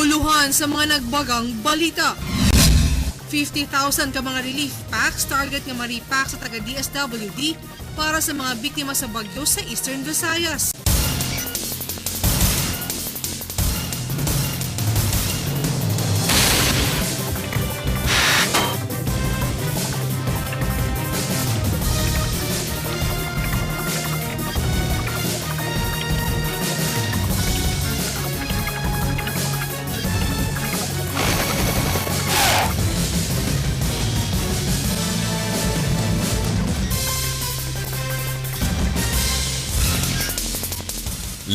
Makabuluhan sa mga nagbagang balita. 50,000 ka mga relief packs target nga maripak sa taga DSWD para sa mga biktima sa bagyo sa Eastern Visayas.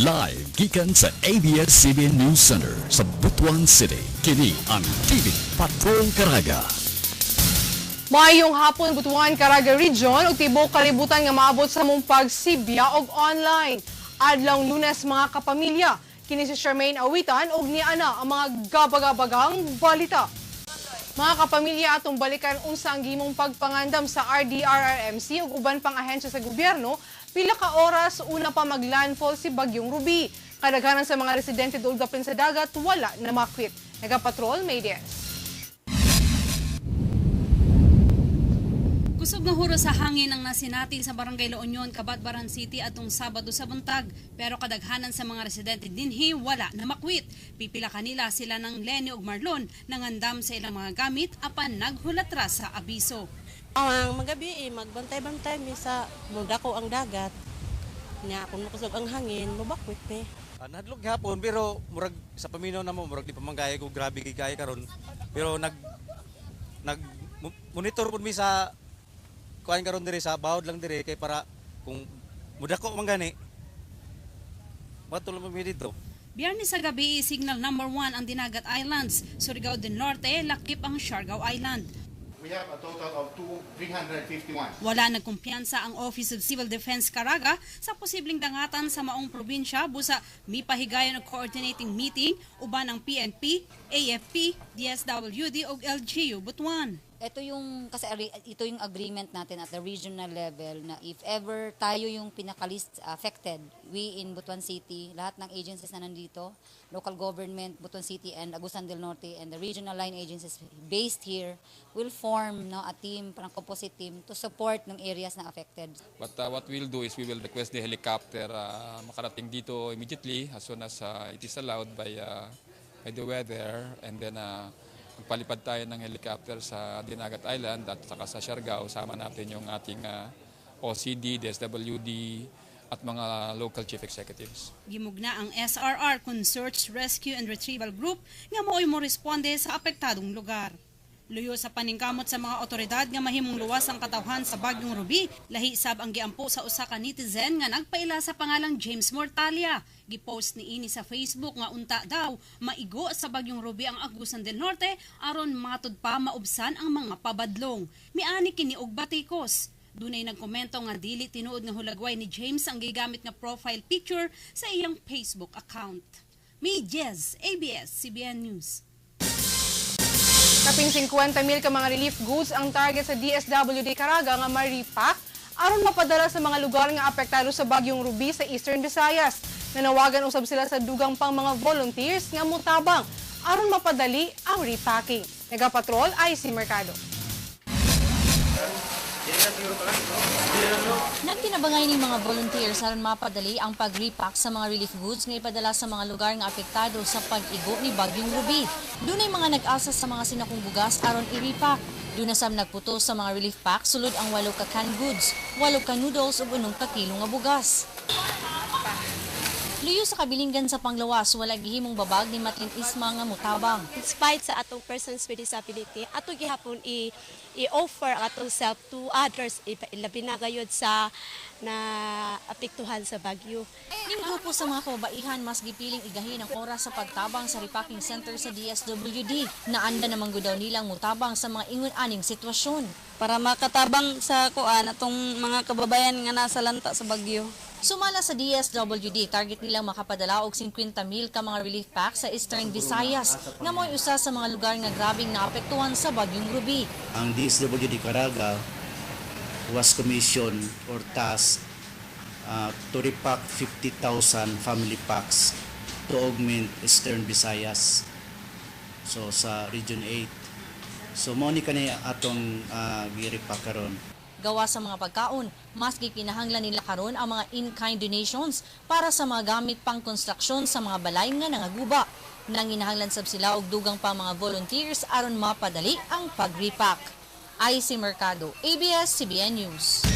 Live gikan sa ABS-CBN News Center sa Butuan City. Kini ang TV Patrol Caraga. Maayong hapon Butuan Caraga Region ug tibok kalibutan nga maabot sa mong pagsibya og online. Adlong Lunes mga kapamilya, kini si Charmaine Awitan ug ni ana ang mga gabagabagang balita. Mga kapamilya, atong balikan unsa ang gimong pagpangandam sa RDRRMC ug uban pang ahensya sa gobyerno pila ka oras una pa maglandfall si Bagyong Ruby. Kadaghanan sa mga residente dool gapin sa dagat wala na makwit. Nagapatrol, Maydes. Kusog nga huro sa hangin ang nasinati sa Barangay La Union, Cabatbaran City atong Sabado sa buntag. Pero kadaghanan sa mga residente dinhi wala na makwit. Pipila kanila sila ng Lenny ug Marlon nangandam sa ilang mga gamit apan naghulatra sa abiso. Ang magabi magbantay-bantay mi sa mudako ang dagat. Nya kung kusog ang hangin, mubakwit mi. Nahadlok gihapon pero murag sa paminaw na mo murag di pa manggaya ko grabe kay karon. Pero nag monitor pud mi sa kuan karon diri sa bawod lang diri kay para kung mudako man gani. Matulog mi dito. Biyernes sa gabi, signal number 1 ang Dinagat Islands. Surigao del Norte, lakip ang Siargao Island. We have a total of 351. Wala nagkumpiyansa ang Office of Civil Defense Caraga sa posibleng dangatan sa maong probinsya busa mipahigayon og coordinating meeting uban ang PNP, AFP, DSWD ug LGU Butuan. Ito yung agreement natin at the regional level na if ever tayo yung pinaka-least affected, we in Butuan City, lahat ng agencies na nandito, local government, Butuan City and Agusan del Norte and the regional line agencies based here will form a team, parang composite team to support ng areas na affected. But what we'll do is we will request the helicopter makarating dito immediately as soon as it is allowed by the weather, and then magpalipad tayo ng helicopter sa Dinagat Island at saka sa Siargao. Sama natin yung ating OCD, DSWD at mga local chief executives. Gimugna ang SRR kung Search, Rescue and Retrieval Group nga mao'y mo responde sa apektadong lugar. Luyo sa paningkamot sa mga otoridad nga mahimong luwas ang katawhan sa Bagyong Ruby, lahi sab ang giampo sa usa ka netizen nga nagpaila sa pangalang James Mortalia. Gipost ni ini sa Facebook nga unta daw maigo sa Bagyong Ruby ang Agusan del Norte aron matud pa maubsan ang mga pabadlong. Miani kini og batikos. Dunay nagkomento nga dili tinuod nga hulagway ni James ang gigamit nga profile picture sa iyang Facebook account. May Jez, ABS-CBN News. Kaping 50,000 ka mga relief goods ang target sa DSWD Caraga nga maripak aron mapadala sa mga lugar nga apektado sa Bagyong Ruby sa Eastern Visayas. Nanawagan usab sila sa dugang pang mga volunteers nga mutabang aron mapadali ang repacking. Nagapatrol ay si Mercado. Nagtinabangay ng mga volunteers aron mapadali ang pag-repack sa mga relief goods nga ipadala sa mga lugar nga apektado sa pag-igo ni Bagyong Ruby. Dunay mga nag-asa sa mga sinakong bugas aron i-repack. Duna sam nagputo sa mga relief pack sulod ang 8 ka canned goods, 8 ka noodles ug 8 ka kilo nga bugas. Luyo sa kabilinggan sa panglawas, wala gihimong babag ni Matlin Isma nga mutabang. Despite sa atong persons with disability, ato gihapon i-offer atong self to others, ilabi na gayud sa na apektuhan sa bagyo. Ning grupo sa mga kababaihan mas gipiling igahin ang oras sa pagtabang sa repacking center sa DSWD. Naanda naman gud daw nilang mutabang sa mga ingon-aning sitwasyon. Para makatabang sa kuan atong mga kababayan nga nasa lanta sa bagyo. Sumala sa DSWD, target nilang makapadala og 50,000 ka mga relief packs sa Eastern Visayas nga mo'y usa sa mga lugar nga grabing naapektuhan sa Bagyong Ruby. Ang DSWD Caraga was commissioned or tasked to repack 50,000 family packs to augment Eastern Visayas. so sa Region 8. So mo ni kani atong gi-repack karon. Gawa sa mga pagkaon, mas gikinahanglan nila karon ang mga in-kind donations para sa mga gamit pang konstruksyon sa mga balay nga nangaguba. Nanginahanglan sab sila og dugang pa mga volunteers aron mapadali ang pag-repack. IC Mercado, ABS-CBN News.